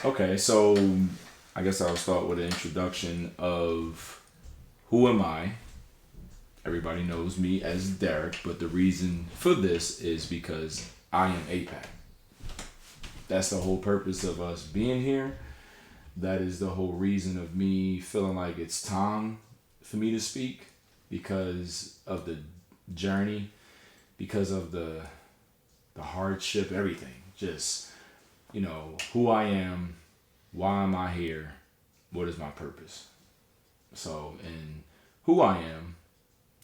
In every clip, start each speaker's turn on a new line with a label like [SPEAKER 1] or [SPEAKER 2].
[SPEAKER 1] Okay, so I guess I'll start with an introduction of who am I. Everybody knows me as Derek, but the reason for this is because I am APAC. That's the whole purpose of us being here. That is the whole reason of me feeling like it's time for me to speak because of the journey, because of the hardship, everything. Just, who I am, why am I here, what is my purpose. So, and who I am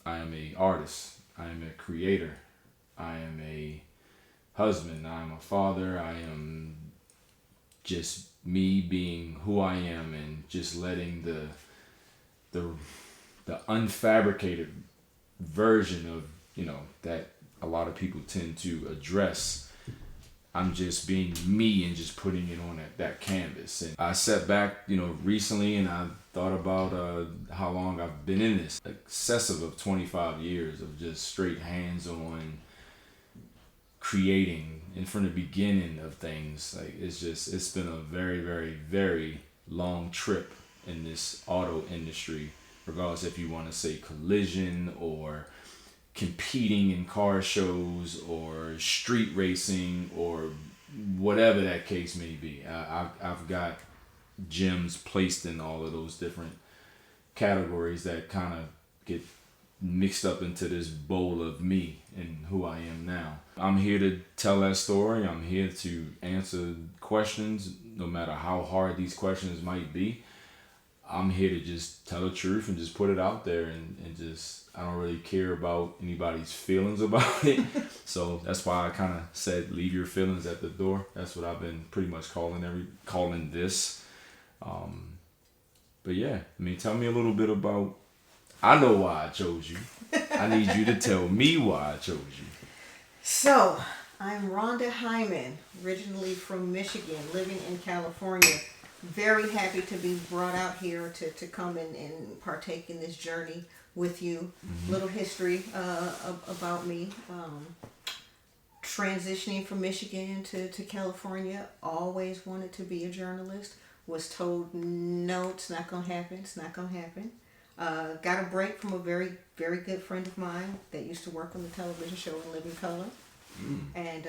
[SPEAKER 1] a artist, I am a creator, I am a husband, I am a father, I am just me being who I am and just letting the unfabricated version of, that a lot of people tend to address. I'm just being me and just putting it on that canvas. And I sat back, recently and I thought about how long I've been in this. Excessive of 25 years of just straight hands-on creating and from the beginning of things. Like it's been a very, very, very long trip in this auto industry, regardless if you want to say collision or competing in car shows or street racing or whatever that case may be. I've got gems placed in all of those different categories that kind of get mixed up into this bowl of me and who I am now. I'm here to tell that story. I'm here to answer questions, no matter how hard these questions might be. I'm here to just tell the truth and just put it out there and just, I don't really care about anybody's feelings about it. So that's why I kind of said, leave your feelings at the door. That's what I've been pretty much calling this. But yeah, tell me a little bit about, I know why I chose you. I need you to tell me why I chose you.
[SPEAKER 2] So, I'm Rhonda Hyman, originally from Michigan, living in California. Very happy to be brought out here to come and partake in this journey with you. Mm-hmm. Little history about me. Transitioning from Michigan to California, always wanted to be a journalist. Was told, no, it's not going to happen. It's not going to happen. Got a break from a very, very good friend of mine that used to work on the television show In Living Color. Mm. And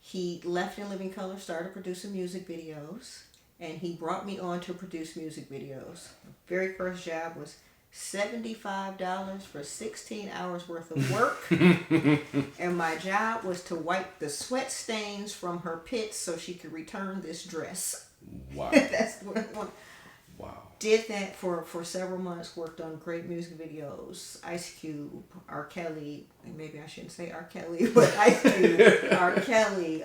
[SPEAKER 2] he left In Living Color, started producing music videos, and he brought me on to produce music videos. The very first job was $75 for 16 hours worth of work. And my job was to wipe the sweat stains from her pits so she could return this dress.
[SPEAKER 1] Wow.
[SPEAKER 2] That's what I want.
[SPEAKER 1] Wow.
[SPEAKER 2] Did that for several months, worked on great music videos. Ice Cube, R. Kelly, maybe I shouldn't say R. Kelly, but Ice Cube, R. Kelly,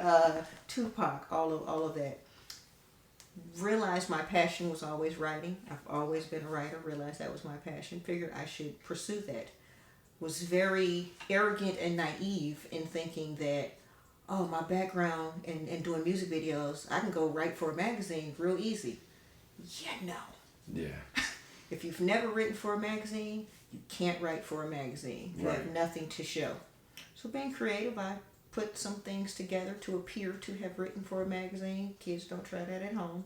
[SPEAKER 2] Tupac, all of that. Realized my passion was always writing. I've always been a writer, realized that was my passion. Figured I should pursue that. Was very arrogant and naive in thinking that, oh, my background and doing music videos, I can go write for a magazine real easy. Yeah, no.
[SPEAKER 1] Yeah.
[SPEAKER 2] If you've never written for a magazine, you can't write for a magazine. You have nothing to show. So being creative, I put some things together to appear to have written for a magazine. Kids, don't try that at home.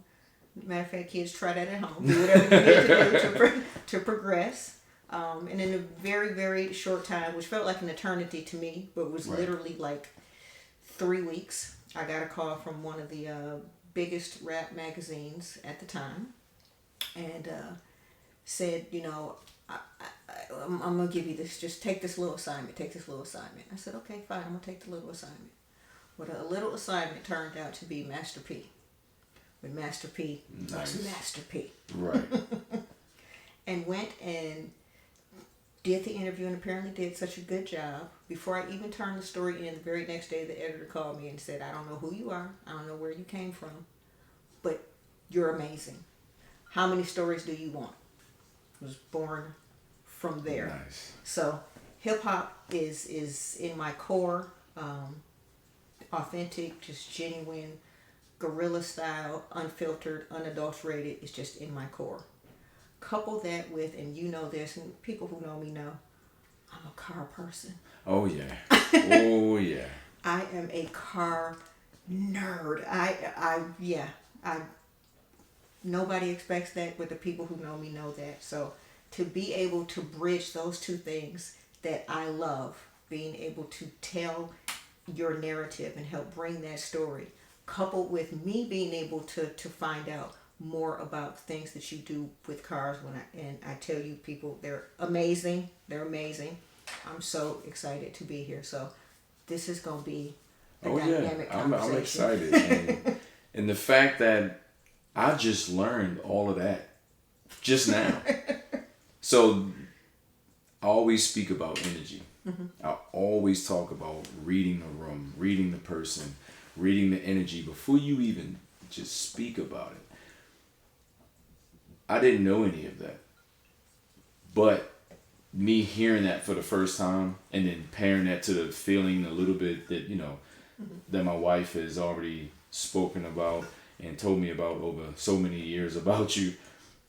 [SPEAKER 2] Matter of fact, kids, try that at home. Do whatever you need to do to progress. And in a very, very short time, which felt like an eternity to me, but was literally like 3 weeks, I got a call from one of the biggest rap magazines at the time, and said, I'm going to give you this, just take this little assignment, I said, okay, fine, I'm going to take the little assignment. Well, a little assignment turned out to be Master P. With Master P, nice. Was Master P.
[SPEAKER 1] Right.
[SPEAKER 2] And went and did the interview and apparently did such a good job. Before I even turned the story in, the very next day, the editor called me and said, I don't know who you are. I don't know where you came from, but you're amazing. How many stories do you want? Was born from there.
[SPEAKER 1] Nice.
[SPEAKER 2] So hip-hop is in my core, authentic, just genuine, guerrilla style, unfiltered, unadulterated. It's just in my core. Couple that with, and you know this, and people who know me know, I'm a car person.
[SPEAKER 1] Oh yeah. Oh yeah.
[SPEAKER 2] I am a car nerd. I nobody expects that, but the people who know me know that. So to be able to bridge those two things that I love, being able to tell your narrative and help bring that story, coupled with me being able to find out more about things that you do with cars and I tell you people they're amazing. They're amazing. I'm so excited to be here. So this is gonna be a dynamic conversation.
[SPEAKER 1] I'm excited. And the fact that I just learned all of that just now. So I always speak about energy. Mm-hmm. I always talk about reading the room, reading the person, reading the energy before you even just speak about it. I didn't know any of that. But me hearing that for the first time and then pairing that to the feeling a little bit that, that my wife has already spoken about and told me about over so many years about you,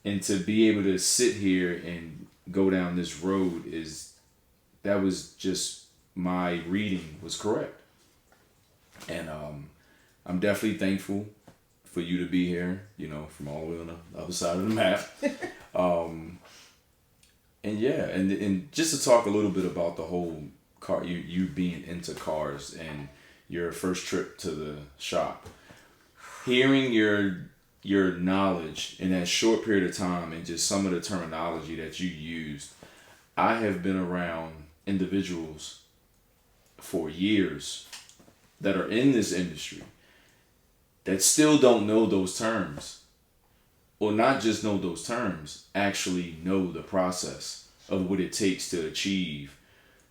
[SPEAKER 1] and to be able to sit here and go down this road that was just my reading was correct. And I'm definitely thankful for you to be here, from all the way on the other side of the map. And just to talk a little bit about the whole car, you being into cars and your first trip to the shop. Hearing your knowledge in that short period of time and just some of the terminology that you used, I have been around individuals for years that are in this industry that still don't know those terms, or not just know those terms, actually know the process of what it takes to achieve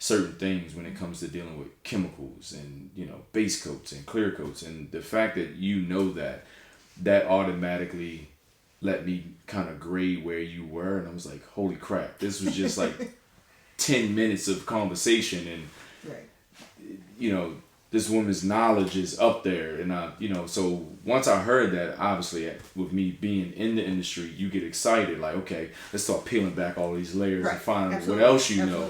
[SPEAKER 1] certain things when it comes to dealing with chemicals and, base coats and clear coats. And the fact that you know that automatically let me kind of grade where you were. And I was like, holy crap, this was just like 10 minutes of conversation. And,
[SPEAKER 2] right.
[SPEAKER 1] This woman's knowledge is up there. And, so once I heard that, obviously with me being in the industry, you get excited. Like, okay, let's start peeling back all these layers and find what else you know.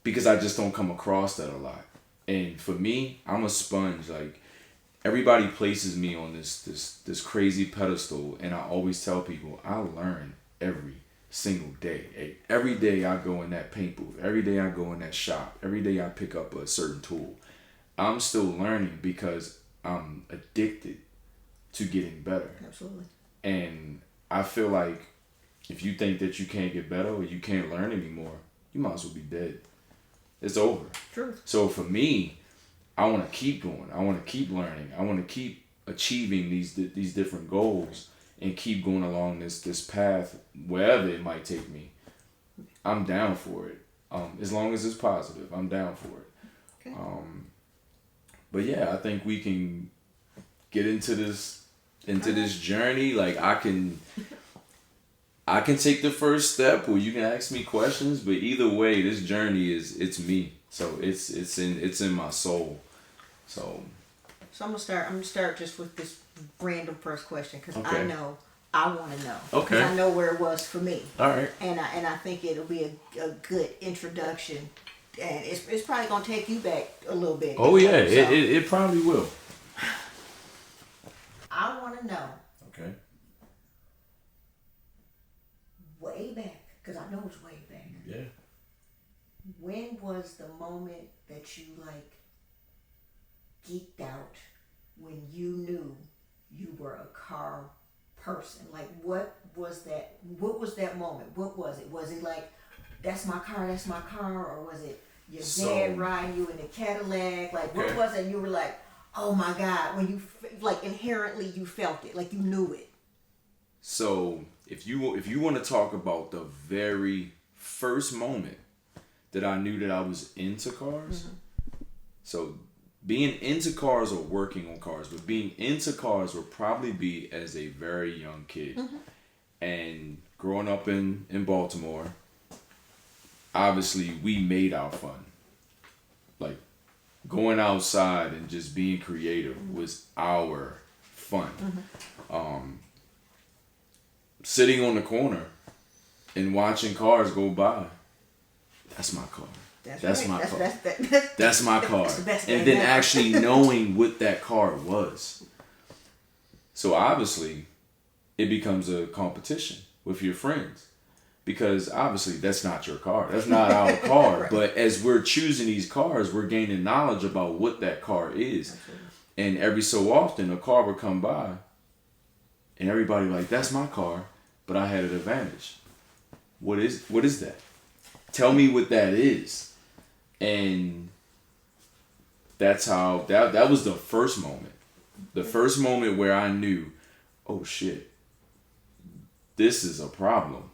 [SPEAKER 1] Because I just don't come across that a lot. And for me, I'm a sponge. Like, everybody places me on this crazy pedestal, and I always tell people I learn every single day. Every day I go in that paint booth, every day I go in that shop, every day I pick up a certain tool. I'm still learning because I'm addicted to getting better.
[SPEAKER 2] Absolutely.
[SPEAKER 1] And I feel like if you think that you can't get better or you can't learn anymore, you might as well be dead. It's over.
[SPEAKER 2] True.
[SPEAKER 1] So for me, I want to keep going. I want to keep learning. I want to keep achieving these different goals and keep going along this path, wherever it might take me. I'm down for it. As long as it's positive, I'm down for it.
[SPEAKER 2] Okay.
[SPEAKER 1] But yeah, I think we can get into this journey. Like, I can take the first step, or you can ask me questions. But either way, this journey it's me. So it's in my soul. So
[SPEAKER 2] I'm gonna start just with this random first question because
[SPEAKER 1] okay.
[SPEAKER 2] I know I want to know.
[SPEAKER 1] Okay.
[SPEAKER 2] Because I know where it was for me.
[SPEAKER 1] All right.
[SPEAKER 2] And I think it'll be a good introduction, and it's probably gonna take you back a little bit.
[SPEAKER 1] Oh yeah, it probably will.
[SPEAKER 2] I want to know.
[SPEAKER 1] Okay.
[SPEAKER 2] Way back, because I know it's way back.
[SPEAKER 1] Yeah.
[SPEAKER 2] When was the moment that you geeked out when you knew you were a car person? Like, what was that moment? What was it? Was it like, that's my car, or was it your dad riding you in a Cadillac? Like, okay. What was it? You were like, oh my God, when you inherently you felt it, like you knew it.
[SPEAKER 1] So if you want to talk about the very first moment that I knew that I was into cars, mm-hmm. So being into cars or working on cars, but being into cars would probably be as a very young kid. Mm-hmm. And growing up in Baltimore, obviously we made our fun. Like, going outside and just being creative, mm-hmm. was our fun. Mm-hmm. Sitting on the corner and watching cars go by, that's my car. That's my car. That's my car. And then actually knowing what that car was. So obviously, it becomes a competition with your friends. Because obviously that's not your car. That's not our car. Right. But as we're choosing these cars, we're gaining knowledge about what that car is. Absolutely. And every so often a car would come by and everybody like, that's my car, but I had an advantage. What is that? Tell me what that is. And that's how that was the first moment. The first moment where I knew, oh shit, this is a problem.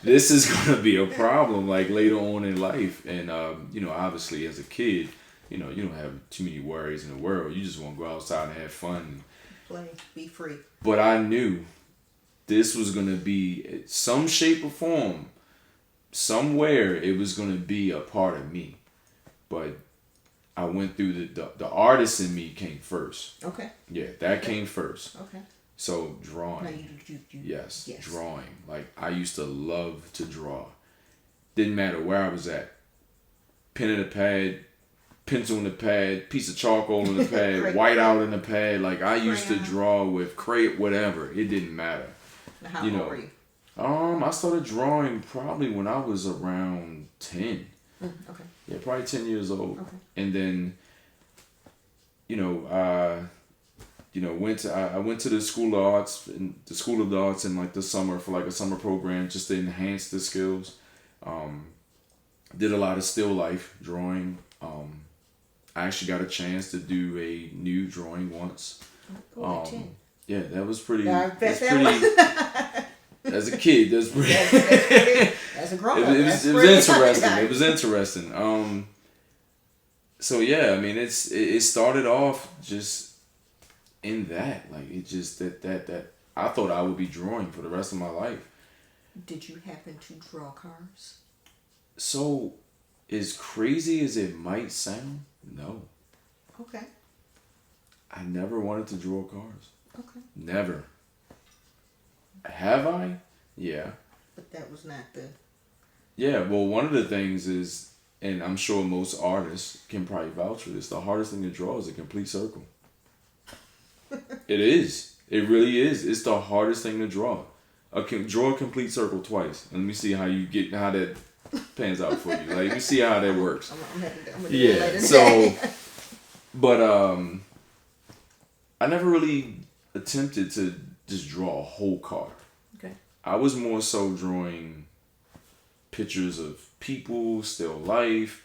[SPEAKER 1] This is gonna be a problem like later on in life. And obviously as a kid, you don't have too many worries in the world. You just want to go outside and have fun,
[SPEAKER 2] play, be free.
[SPEAKER 1] But I knew this was gonna be some shape or form, somewhere it was gonna be a part of me. But I went through the artist in me came first.
[SPEAKER 2] Okay.
[SPEAKER 1] Yeah, that came first.
[SPEAKER 2] Okay.
[SPEAKER 1] So drawing.
[SPEAKER 2] No,
[SPEAKER 1] yes, drawing. Like I used to love to draw. Didn't matter where I was at. Pen in the pad, pencil in the pad, piece of charcoal in the pad, white out in the pad. Like I used to draw with crayon, whatever. It didn't matter.
[SPEAKER 2] How old were you?
[SPEAKER 1] I started drawing probably when I was around 10.
[SPEAKER 2] Okay.
[SPEAKER 1] Yeah, probably 10 years old.
[SPEAKER 2] Okay.
[SPEAKER 1] And then, I went to the School of the Arts in like the summer for like a summer program just to enhance the skills. Did a lot of still life drawing. I actually got a chance to do a nude drawing once. Yeah, that was pretty. As a kid, that's pretty.
[SPEAKER 2] As a grown up,
[SPEAKER 1] it was interesting. It was interesting. So yeah, I mean, it started off just in that, like it just that I thought I would be drawing for the rest of my life.
[SPEAKER 2] Did you happen to draw cars?
[SPEAKER 1] So, as crazy as it might sound, no.
[SPEAKER 2] Okay.
[SPEAKER 1] I never wanted to draw cars.
[SPEAKER 2] Okay.
[SPEAKER 1] Never. Have I? Yeah.
[SPEAKER 2] But that was not the...
[SPEAKER 1] Yeah, well, one of the things is, and I'm sure most artists can probably vouch for this, the hardest thing to draw is a complete circle. It is. It really is. It's the hardest thing to draw. Draw a complete circle twice. And let me see how that pans out for you. Like, let me see how that works.
[SPEAKER 2] I'm gonna do it later.
[SPEAKER 1] So, but I never really attempted to just draw a whole car.
[SPEAKER 2] Okay.
[SPEAKER 1] I was more so drawing pictures of people, still life,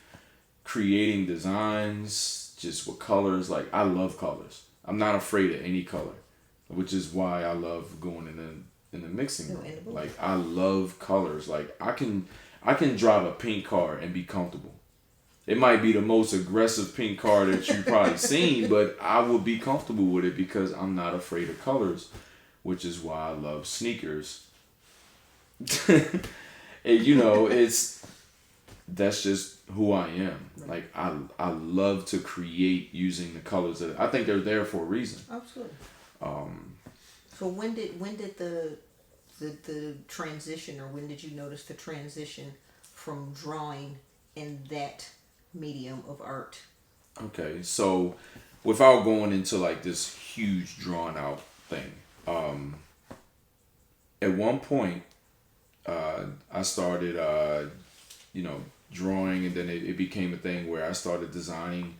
[SPEAKER 1] creating designs, just with colors. Like, I love colors. I'm not afraid of any color, which is why I love going in the mixing room. Like, I love colors. Like, I can drive a pink car and be comfortable. It might be the most aggressive pink car that you've probably seen, but I will be comfortable with it because I'm not afraid of colors, which is why I love sneakers. And that's just who I am. Right. Like I love to create using the colors I think they're there for a reason.
[SPEAKER 2] Absolutely. So when did the transition, or when did you notice the transition from drawing in that medium of art? Okay, so without going into like this huge drawn out thing, at one point I started drawing, and then it became a thing where I started designing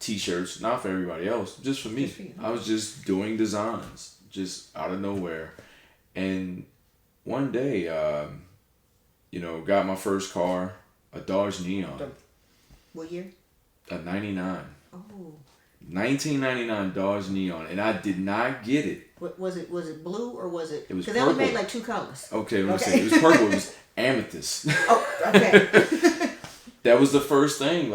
[SPEAKER 2] t-shirts, not for everybody else, just for me. I was just doing designs just out of nowhere. And one day, got my first car, a Dodge Neon. What year?
[SPEAKER 1] A 99.
[SPEAKER 2] Oh.
[SPEAKER 1] 1999 Dodge Neon, and I did not get it.
[SPEAKER 2] What was it? Was it blue or was it?
[SPEAKER 1] It was
[SPEAKER 2] purple. Because they only made like two colors.
[SPEAKER 1] Okay, let me say it was purple. It was amethyst.
[SPEAKER 2] Oh, okay.
[SPEAKER 1] That was the first thing.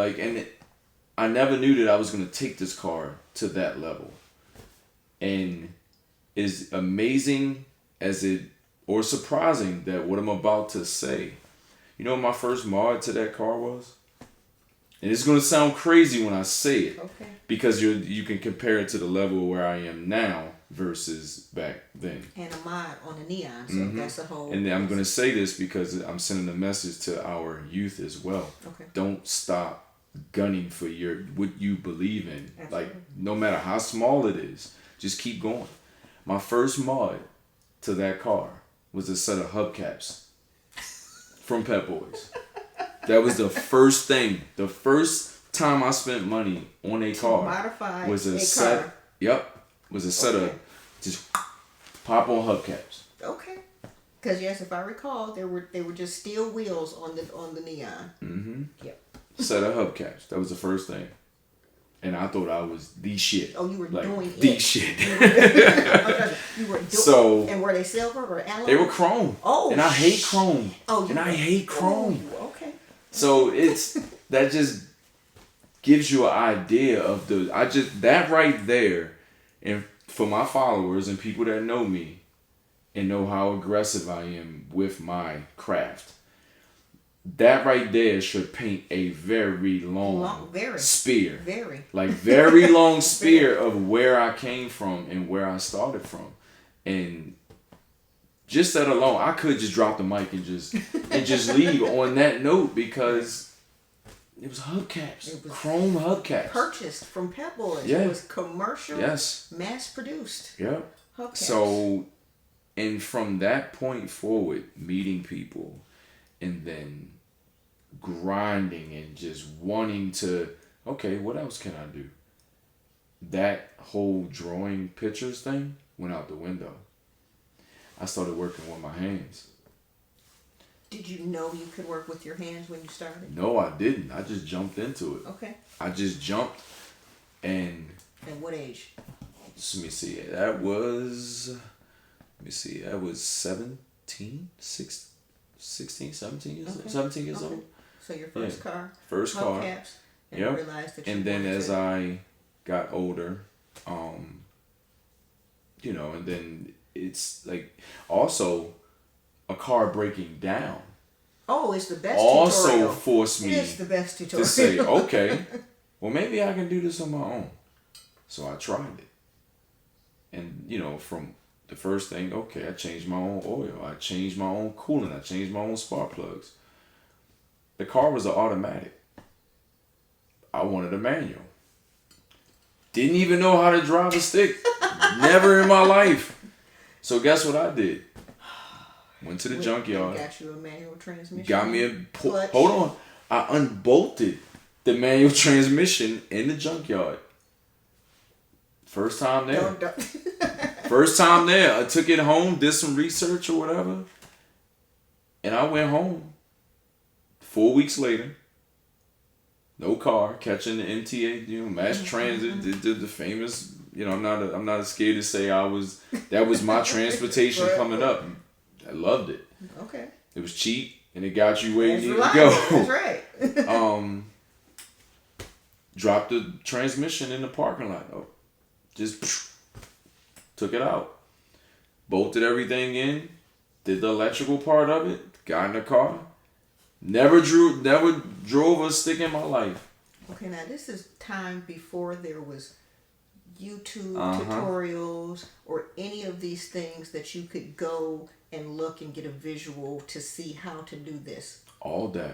[SPEAKER 1] I never knew that I was gonna take this car to that level. And as amazing as or surprising that what I'm about to say, you know what my first mod to that car was? And it's gonna sound crazy when I say it,
[SPEAKER 2] okay,
[SPEAKER 1] because you can compare it to the level where I am now versus back then.
[SPEAKER 2] And a mod on the Neon, so that's a whole.
[SPEAKER 1] And I'm gonna say this because I'm sending a message to our youth as well.
[SPEAKER 2] Okay. Don't
[SPEAKER 1] stop gunning for what you believe in.
[SPEAKER 2] Absolutely.
[SPEAKER 1] Like, no matter how small it is, Just keep going. My first mod to that car was a set of hubcaps from Pep Boys. That was the first thing. The first time I spent money on a car
[SPEAKER 2] modify
[SPEAKER 1] was a
[SPEAKER 2] a
[SPEAKER 1] set.
[SPEAKER 2] car.
[SPEAKER 1] Yep, was a set of just pop on hubcaps.
[SPEAKER 2] Okay. Because yes, if I recall, they were just steel wheels on the neon.
[SPEAKER 1] Mm-hmm.
[SPEAKER 2] Yep.
[SPEAKER 1] Set of hubcaps. That was the first thing. And I thought I was the shit.
[SPEAKER 2] Oh, you were
[SPEAKER 1] like,
[SPEAKER 2] doing
[SPEAKER 1] the
[SPEAKER 2] it.
[SPEAKER 1] shit.
[SPEAKER 2] You were doing.
[SPEAKER 1] So,
[SPEAKER 2] and were they silver or alloy?
[SPEAKER 1] They were chrome.
[SPEAKER 2] Oh.
[SPEAKER 1] And I hate chrome.
[SPEAKER 2] Oh.
[SPEAKER 1] And I hate chrome.
[SPEAKER 2] Oh, okay.
[SPEAKER 1] So that just gives you an idea of that right there, and for my followers and people that know me and know how aggressive I am with my craft, that right there should paint a very long spear.
[SPEAKER 2] Very.
[SPEAKER 1] Like very long spear of where I came from and where I started from. And just that alone, I could just drop the mic and just leave on that note, because it was hubcaps. It was chrome hubcaps.
[SPEAKER 2] Purchased from Pep Boys.
[SPEAKER 1] Yeah.
[SPEAKER 2] It was commercial.
[SPEAKER 1] Yes.
[SPEAKER 2] Mass produced.
[SPEAKER 1] Yeah.
[SPEAKER 2] Hubcaps.
[SPEAKER 1] So, and from that point forward, meeting people and then grinding and just wanting to, okay, what else can I do? That whole drawing pictures thing went out the window. I started working with my hands.
[SPEAKER 2] Did you know you could work with your hands when you started?
[SPEAKER 1] No, I didn't. I just jumped into it.
[SPEAKER 2] Okay.
[SPEAKER 1] I just jumped, and...
[SPEAKER 2] At what age?
[SPEAKER 1] Let me see. That was 17, 16, 17 years,
[SPEAKER 2] okay.
[SPEAKER 1] 17 years old.
[SPEAKER 2] So your first car.
[SPEAKER 1] First car.
[SPEAKER 2] Hubcaps. And
[SPEAKER 1] Yep.
[SPEAKER 2] realized that you
[SPEAKER 1] And then
[SPEAKER 2] wanted
[SPEAKER 1] as
[SPEAKER 2] to.
[SPEAKER 1] I got older, and then it's like also a car breaking down
[SPEAKER 2] Oh, it's the best
[SPEAKER 1] also
[SPEAKER 2] tutorial.
[SPEAKER 1] forced me
[SPEAKER 2] It's the best tutorial.
[SPEAKER 1] to say, okay, well, maybe I can do this on my own. So I tried it. And, from the first thing, okay, I changed my own oil. I changed my own coolant. I changed my own spark plugs. The car was an automatic. I wanted a manual. Didn't even know how to drive a stick. Never in my life. So guess what I did? Went to the junkyard.
[SPEAKER 2] Got you a manual transmission.
[SPEAKER 1] Got me a...
[SPEAKER 2] clutch.
[SPEAKER 1] Hold on. I unbolted the manual transmission in the junkyard. First time there.
[SPEAKER 2] Don't.
[SPEAKER 1] First time there. I took it home, did some research or whatever. And I went home. 4 weeks later. No car. Catching the MTA, mass transit. Did the famous... I'm not scared to say that was my transportation coming up. I loved it.
[SPEAKER 2] Okay.
[SPEAKER 1] It was cheap and it got you where you needed to
[SPEAKER 2] go.
[SPEAKER 1] go.
[SPEAKER 2] That's right.
[SPEAKER 1] Dropped the transmission in the parking lot. Oh, just took it out. Bolted everything in. Did the electrical part of it. Got in the car. Never drove a stick in my life.
[SPEAKER 2] Okay, now this is time before there was YouTube tutorials or any of these things that you could go and look and get a visual to see how to do this.
[SPEAKER 1] All data.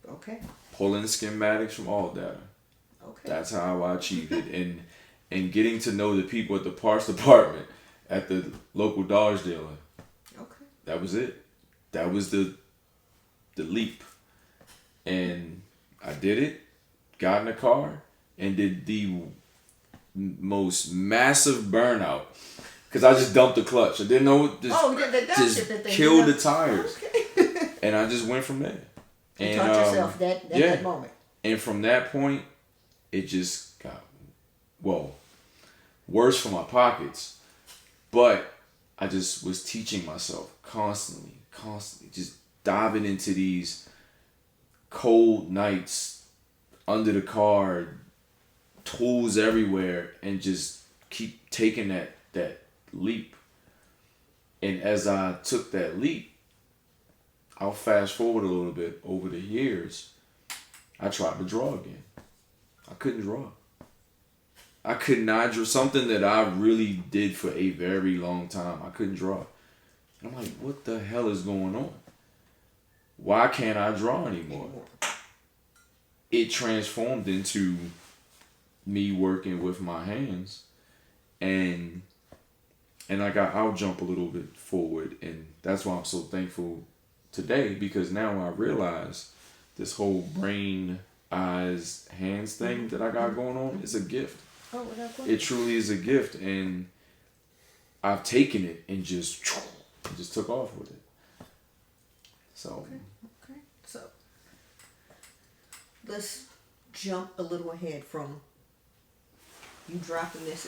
[SPEAKER 2] Okay.
[SPEAKER 1] Pulling schematics from all data.
[SPEAKER 2] Okay.
[SPEAKER 1] That's how I achieved it. And getting to know the people at the parts department at the local Dodge dealer.
[SPEAKER 2] Okay.
[SPEAKER 1] That was it. That was the leap. And I did it. Got in the car and did the most massive burnout because I just dumped the clutch. I didn't know just killed the tires. Okay. And I just went from there.
[SPEAKER 2] You taught yourself that moment.
[SPEAKER 1] And from that point, it just got worse for my pockets. But I just was teaching myself constantly, just diving into these cold nights under the car, tools everywhere, and just keep taking that leap. And as I took that leap, I'll fast forward a little bit over the years. I tried to draw again. I couldn't draw. I could not draw something that I really did for a very long time. I couldn't draw. And I'm like, what the hell is going on? Why can't I draw anymore? It transformed into me working with my hands
[SPEAKER 3] And like I'll jump a little bit forward, and that's why I'm so thankful today, because now I realize this whole brain, eyes, hands thing that I got going on is a gift.
[SPEAKER 2] Oh,
[SPEAKER 3] it truly is a gift, and I've taken it and just took off with it. So.
[SPEAKER 2] Okay. So let's jump a little ahead from you dropping this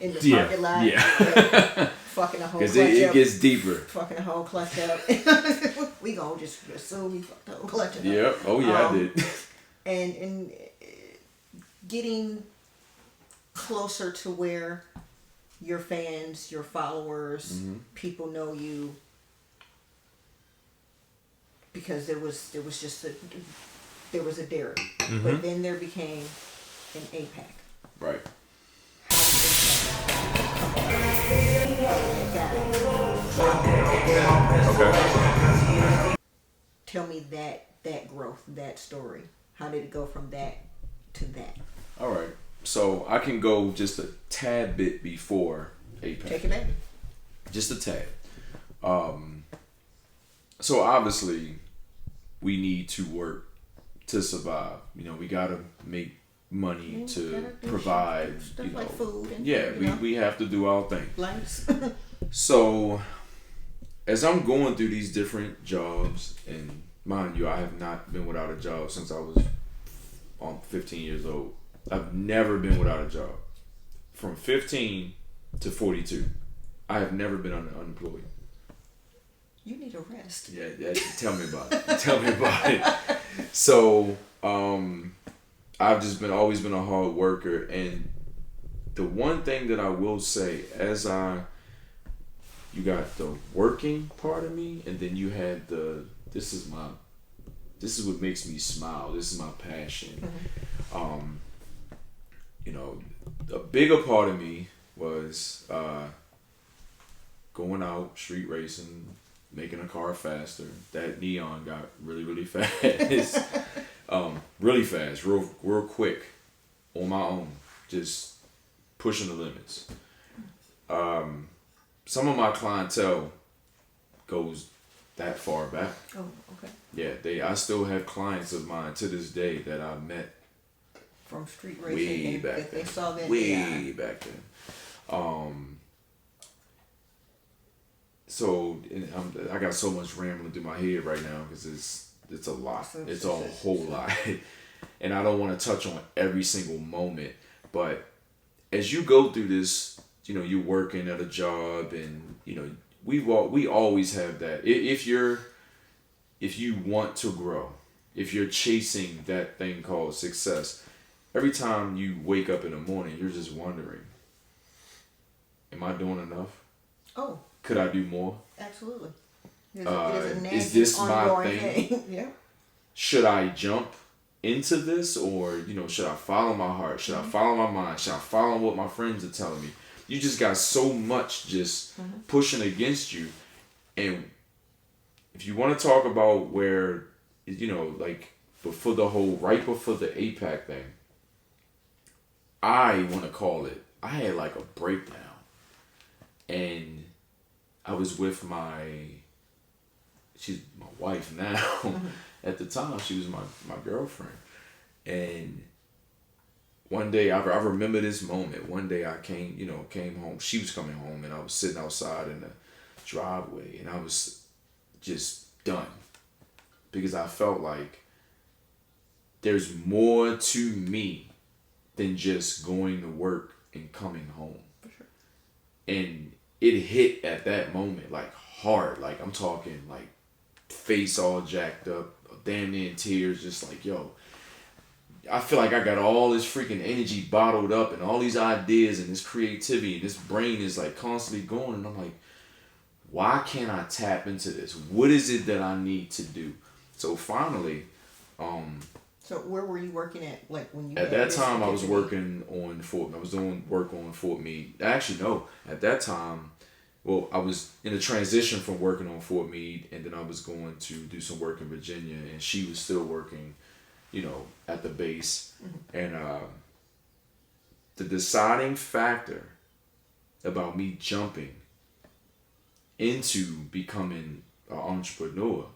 [SPEAKER 2] in the parking lot.
[SPEAKER 3] Yeah.
[SPEAKER 2] Fucking a whole
[SPEAKER 3] clutch
[SPEAKER 2] clutch
[SPEAKER 3] it
[SPEAKER 2] up.
[SPEAKER 3] gets deeper.
[SPEAKER 2] Fucking a whole clutch up. We gonna just assume you fucked the whole clutch up.
[SPEAKER 3] Yep. Oh yeah, I did.
[SPEAKER 2] And getting closer to where your fans, your followers, people know you, because there was a Derek, but then there became an APAC.
[SPEAKER 3] Right.
[SPEAKER 2] Okay. Tell me that growth, that story. How did it go from that to that?
[SPEAKER 3] All right. So I can go just a tad bit before APAC.
[SPEAKER 2] Take it back.
[SPEAKER 3] Just a tad. So obviously, we need to work to survive. You know, we gotta make money to provide.
[SPEAKER 2] Stuff
[SPEAKER 3] you know,
[SPEAKER 2] like food. And,
[SPEAKER 3] we have to do our thing.
[SPEAKER 2] Lights.
[SPEAKER 3] So, as I'm going through these different jobs, and mind you, I have not been without a job since I was 15 years old. I've never been without a job. From 15 to 42, I have never been unemployed.
[SPEAKER 2] You need a rest.
[SPEAKER 3] Yeah, tell me about it. Tell me about it. So, I've just always been a hard worker, and the one thing that I will say, you got the working part of me, and then you had this is what makes me smile. This is my passion. You know, a bigger part of me was going out street racing, making a car faster. That neon got really, really fast. Really fast, real quick, on my own, just pushing the limits. Some of my clientele goes that far back.
[SPEAKER 2] Oh, okay.
[SPEAKER 3] Yeah, I still have clients of mine to this day that I met
[SPEAKER 2] from street racing.
[SPEAKER 3] Way back then.
[SPEAKER 2] They saw that.
[SPEAKER 3] Way back then. So I got so much rambling through my head right now because it's a lot. It's a whole lot, and I don't want to touch on every single moment. But as you go through this, you know, you're working at a job, and you know, we always have that. If you want to grow, if you're chasing that thing called success, every time you wake up in the morning, you're just wondering, am I doing enough?
[SPEAKER 2] Oh.
[SPEAKER 3] Could I do more?
[SPEAKER 2] Absolutely.
[SPEAKER 3] Is this my thing?
[SPEAKER 2] Yeah.
[SPEAKER 3] Should I jump into this, or you know, should I follow my heart? Should I follow my mind? Should I follow what my friends are telling me? You just got so much just pushing against you, and if you want to talk about where, you know, like before the APAC thing, I want to call it, I had like a breakdown, and I was with she's my wife now. At the time, she was my girlfriend. And one day, I remember this moment. One day I came home. She was coming home, and I was sitting outside in the driveway, and I was just done. Because I felt like there's more to me than just going to work and coming home. For sure. And it hit at that moment like hard. Like I'm talking like face all jacked up, damn near in tears, just like, yo, I feel like I got all this freaking energy bottled up and all these ideas and this creativity, and this brain is like constantly going, and I'm like, why can't I tap into this? What is it that I need to do? So finally,
[SPEAKER 2] so where were you working at? Like when you
[SPEAKER 3] at that time, I was working on Fort. I was doing work on Fort Meade. Actually, no. At that time, well, I was in a transition from working on Fort Meade, and then I was going to do some work in Virginia, and she was still working, you know, at the base. And the deciding factor about me jumping into becoming an entrepreneur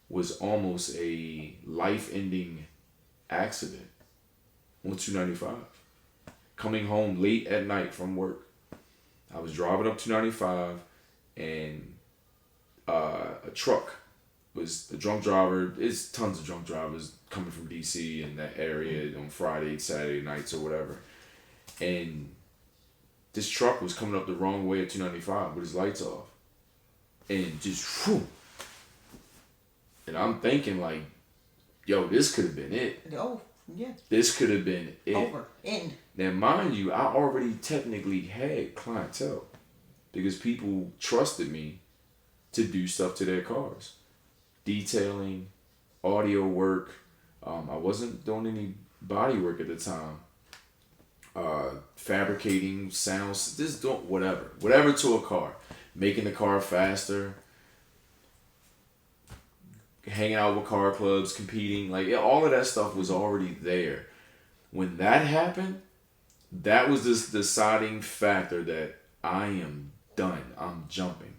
[SPEAKER 3] was almost a life-ending accident on 295. Coming home late at night from work. I was driving up 295 and a truck was the drunk driver. It's tons of drunk drivers coming from DC and that area on Friday, Saturday nights or whatever. And this truck was coming up the wrong way at 295 with his lights off. And just whew. And I'm thinking like, yo, this could have been it.
[SPEAKER 2] Oh, yeah.
[SPEAKER 3] This could have been it.
[SPEAKER 2] Over. End.
[SPEAKER 3] Now, mind you, I already technically had clientele because people trusted me to do stuff to their cars. Detailing, audio work. I wasn't doing any body work at the time. Fabricating sounds, just doing whatever to a car. Making the car faster. Hanging out with car clubs, competing, like all of that stuff was already there. When that happened, that was this deciding factor that I am done. I'm jumping.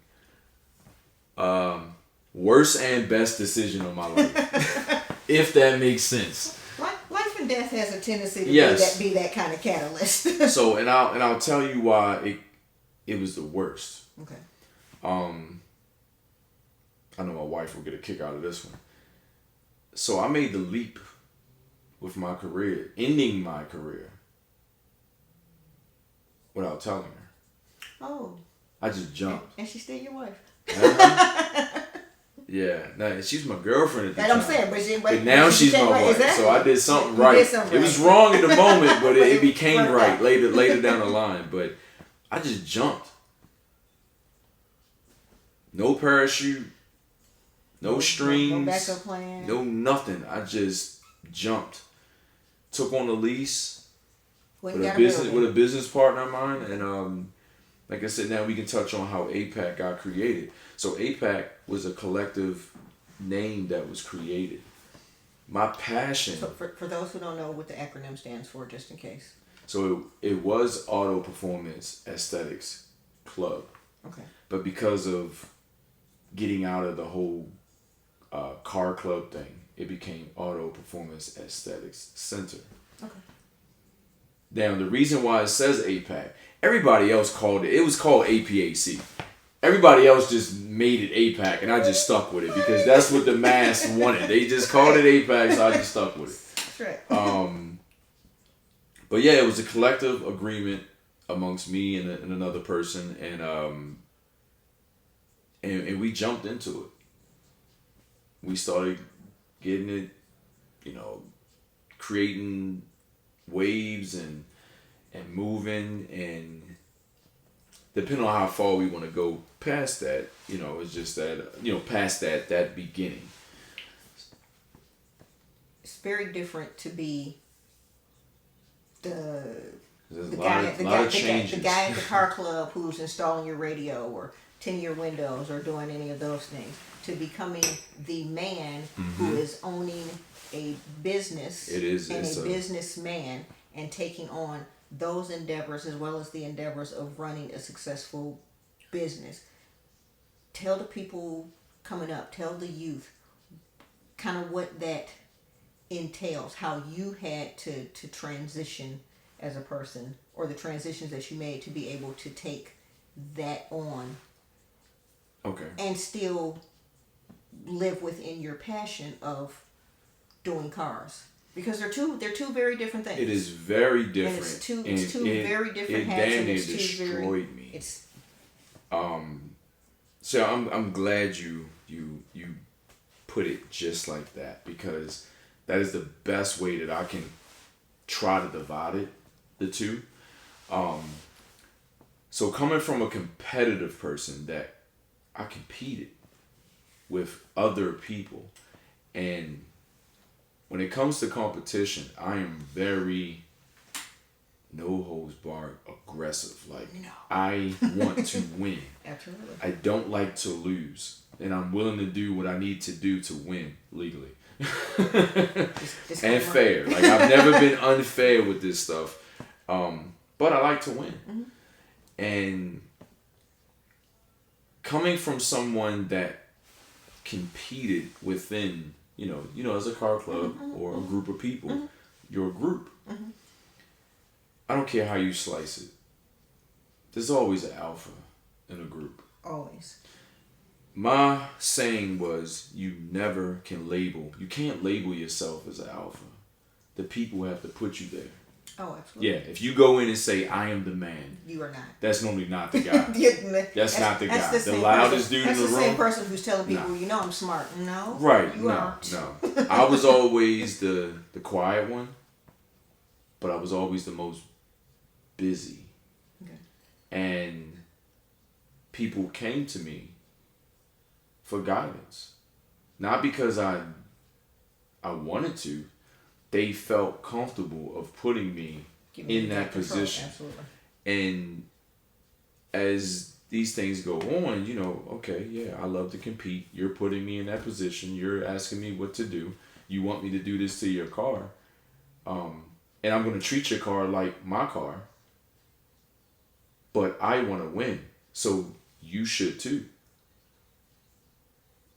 [SPEAKER 3] Worst and best decision of my life, if that makes sense.
[SPEAKER 2] Life and death has a tendency to be that kind of catalyst.
[SPEAKER 3] So, and I'll tell you why it was the worst.
[SPEAKER 2] Okay.
[SPEAKER 3] I know my wife will get a kick out of this one. So I made the leap with my career, ending my career without telling her.
[SPEAKER 2] Oh.
[SPEAKER 3] I just jumped.
[SPEAKER 2] And she's still your wife.
[SPEAKER 3] Yeah. Now, she's my girlfriend at the time.
[SPEAKER 2] That I'm saying, but
[SPEAKER 3] now she's my wife.
[SPEAKER 2] Exactly.
[SPEAKER 3] So I did something right. It was wrong at the moment, but it became right later down the line. But I just jumped. No parachute. No strings.
[SPEAKER 2] No backup plan.
[SPEAKER 3] No nothing. I just jumped. Took on a lease with a business partner of mine, and like I said, now we can touch on how APAC got created. So APAC was a collective name that was created. My passion.
[SPEAKER 2] So for those who don't know what the acronym stands for, just in case.
[SPEAKER 3] So it was Auto Performance Aesthetics Club.
[SPEAKER 2] Okay.
[SPEAKER 3] But because of getting out of the whole car club thing, it became Auto Performance Aesthetics Center.
[SPEAKER 2] Okay.
[SPEAKER 3] Now, the reason why it says APAC, everybody else it was called APAC. Everybody else just made it APAC, and I just stuck with it because that's what the mass wanted. They just called it APAC, so I just stuck with it.
[SPEAKER 2] That's right.
[SPEAKER 3] But yeah, it was a collective agreement amongst me and another person, and we jumped into it. We started getting it, creating waves and moving, and depending on how far we want to go past that, it's just that, past that beginning.
[SPEAKER 2] It's very different to be the
[SPEAKER 3] guy at
[SPEAKER 2] the car club who's installing your radio or tinting your windows or doing any of those things, to becoming the man who is owning a business businessman and taking on those endeavors as well as the endeavors of running a successful business. Tell the people coming up, tell the youth kind of what that entails, how you had to transition as a person, or the transitions that you made to be able to take that on.
[SPEAKER 3] Okay.
[SPEAKER 2] And still live within your passion of doing cars. Because they're two very different things.
[SPEAKER 3] It is very different.
[SPEAKER 2] And it's two very different hats.
[SPEAKER 3] It damn near destroyed me. So I'm glad you put it just like that, because that is the best way that I can try to divide the two. So coming from a competitive person, that I competed with other people, and when it comes to competition, I am very no holds barred aggressive. Like, no. I want to win.
[SPEAKER 2] Absolutely.
[SPEAKER 3] I don't like to lose, and I'm willing to do what I need to do to win legally. And fair. Like, I've never been unfair with this stuff. But I like to win. And coming from someone that competed within, as a car club or a group of people, you're a group. I don't care how you slice it. There's always an alpha in a group.
[SPEAKER 2] Always.
[SPEAKER 3] My saying was, you can't label yourself as an alpha. The people have to put you there.
[SPEAKER 2] Oh, absolutely.
[SPEAKER 3] Yeah, if you go in and say, I am the man.
[SPEAKER 2] You are not.
[SPEAKER 3] That's normally not the guy. That's not the guy. The loudest dude in the room.
[SPEAKER 2] That's the same person who's telling people, I'm smart. No.
[SPEAKER 3] Right.
[SPEAKER 2] You aren't.
[SPEAKER 3] No. I was always the quiet one, but I was always the most busy.
[SPEAKER 2] Okay.
[SPEAKER 3] And people came to me for guidance. Not because I wanted to. They felt comfortable of putting me in that position.
[SPEAKER 2] Absolutely.
[SPEAKER 3] And as these things go on, okay, yeah, I love to compete. You're putting me in that position. You're asking me what to do. You want me to do this to your car. And I'm going to treat your car like my car. But I want to win. So you should too.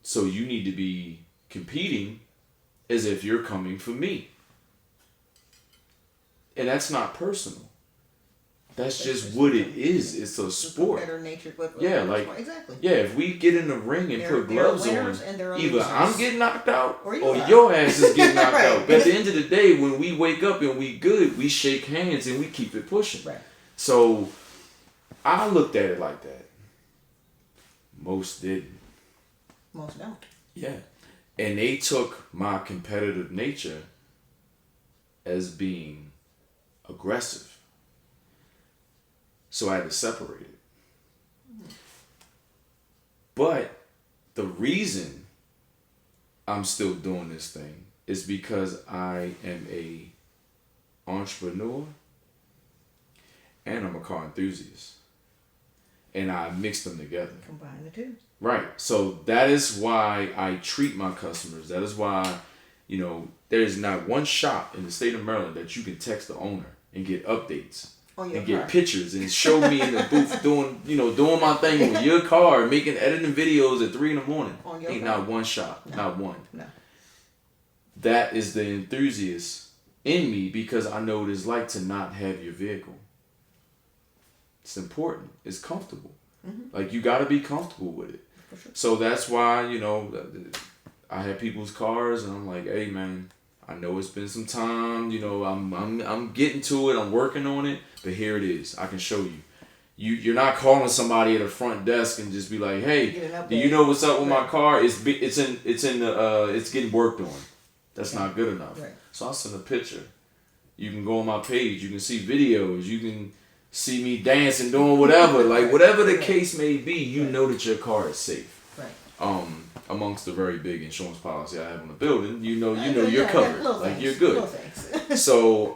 [SPEAKER 3] So you need to be competing as if you're coming for me. And that's not personal. That's just what it is. It's a sport.
[SPEAKER 2] Better natured.
[SPEAKER 3] Yeah,
[SPEAKER 2] exactly.
[SPEAKER 3] Yeah, if we get in the ring and put gloves on, either I'm getting knocked out or your ass is getting knocked out. But at the end of the day, when we wake up and we good, we shake hands and we keep it pushing.
[SPEAKER 2] Right.
[SPEAKER 3] So I looked at it like that. Most didn't.
[SPEAKER 2] Most don't.
[SPEAKER 3] Yeah. And they took my competitive nature as being aggressive. So I had to separate it. But the reason I'm still doing this thing is because I am a entrepreneur and I'm a car enthusiast. And I mix them together.
[SPEAKER 2] Combine the two.
[SPEAKER 3] Right. So that is why I treat my customers. That is why, there's not one shop in the state of Maryland that you can text the owner and get updates and get pictures and show me in the booth doing my thing with your car, editing videos at 3 a.m. Ain't not one shop. No. Not one.
[SPEAKER 2] No.
[SPEAKER 3] That is the enthusiast in me because I know what it's like to not have your vehicle. It's important. It's comfortable. Mm-hmm. Like, you got to be comfortable with it. For sure. So that's why, I have people's cars and I'm like, hey, man, I know it's been some time. I'm getting to it. I'm working on it. But here it is. I can show you. You're not calling somebody at a front desk and just be like, hey, do you know what's up with my car? It's getting worked on. That's not good enough. Right. So I'll send a picture. You can go on my page. You can see videos. You can see me dancing, doing whatever. Like, whatever the case may be, you know that your car is safe.
[SPEAKER 2] Right.
[SPEAKER 3] Amongst the very big insurance policy I have on the building, you're covered. Like, you're good. So,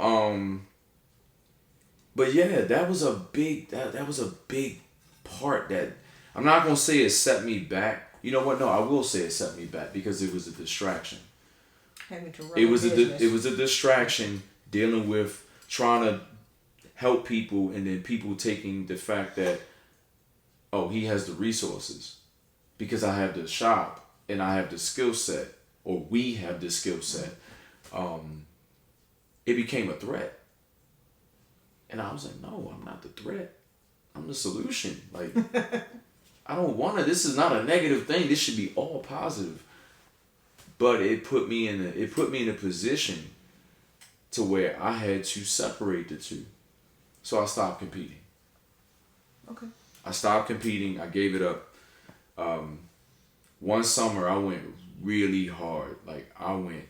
[SPEAKER 3] but yeah, that was a big part that I'm not gonna say it set me back. You know what? No, I will say it set me back because it was a distraction.
[SPEAKER 2] Having to run
[SPEAKER 3] it was a distraction dealing with trying to help people and then people taking the fact that, oh, he has the resources because I have the shop and I have the skill set, or we have the skill set. It became a threat. And I was like, no, I'm not the threat. I'm the solution. Like, I don't want to. This is not a negative thing. This should be all positive. But it put me in a position to where I had to separate the two. So I stopped competing.
[SPEAKER 2] Okay. I
[SPEAKER 3] stopped competing. I gave it up. One summer I went really hard. Like, I went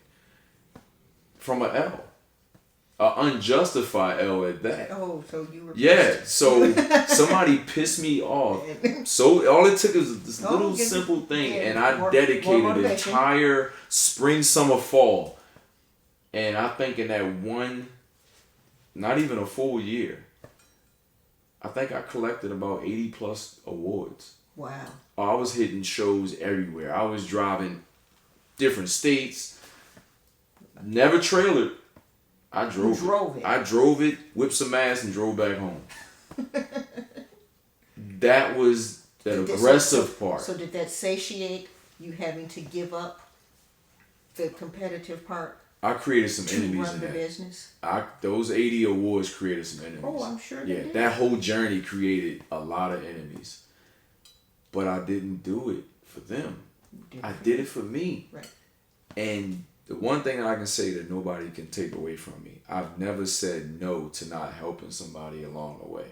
[SPEAKER 3] from an L. An unjustified L at that.
[SPEAKER 2] Oh, so you were pissed.
[SPEAKER 3] Yeah, so somebody pissed me off. So all it took was this little simple thing, and I dedicated an entire spring, summer, fall. And I think in that one, not even a full year, I think I collected about 80 plus awards.
[SPEAKER 2] Wow.
[SPEAKER 3] I was hitting shows everywhere. I was driving different states. Never trailered. I drove it. I drove it, whipped some ass, and drove back home. that was that aggressive part.
[SPEAKER 2] So did that satiate you having to give up the competitive part?
[SPEAKER 3] I created some enemies
[SPEAKER 2] run
[SPEAKER 3] in
[SPEAKER 2] the
[SPEAKER 3] that.
[SPEAKER 2] business.
[SPEAKER 3] Those 80 awards created some enemies.
[SPEAKER 2] Oh, I'm sure they did.
[SPEAKER 3] That whole journey created a lot of enemies. But I didn't do it for them. I did it for me.
[SPEAKER 2] Right.
[SPEAKER 3] And the one thing I can say that nobody can take away from me, I've never said no to not helping somebody along the way.